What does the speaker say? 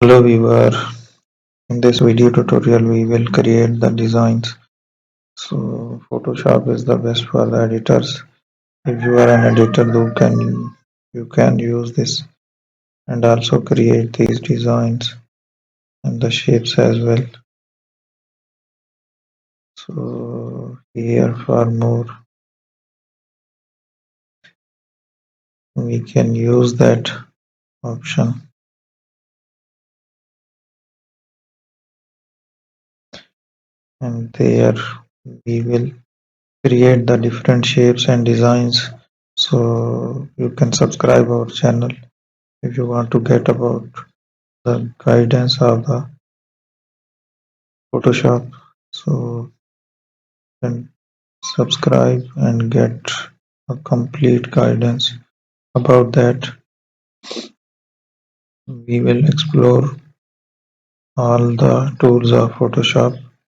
Hello viewer, in this video tutorial we will create the designs. So Photoshop is the best for the editors. If you are an editor you can use this and also create these designs and the shapes as well. So here for more we can use that option, and there we will create the different shapes and designs. So you can subscribe our channel if you want to get about the guidance of the Photoshop. So you can subscribe and get a complete guidance about that. We will explore all the tools of Photoshop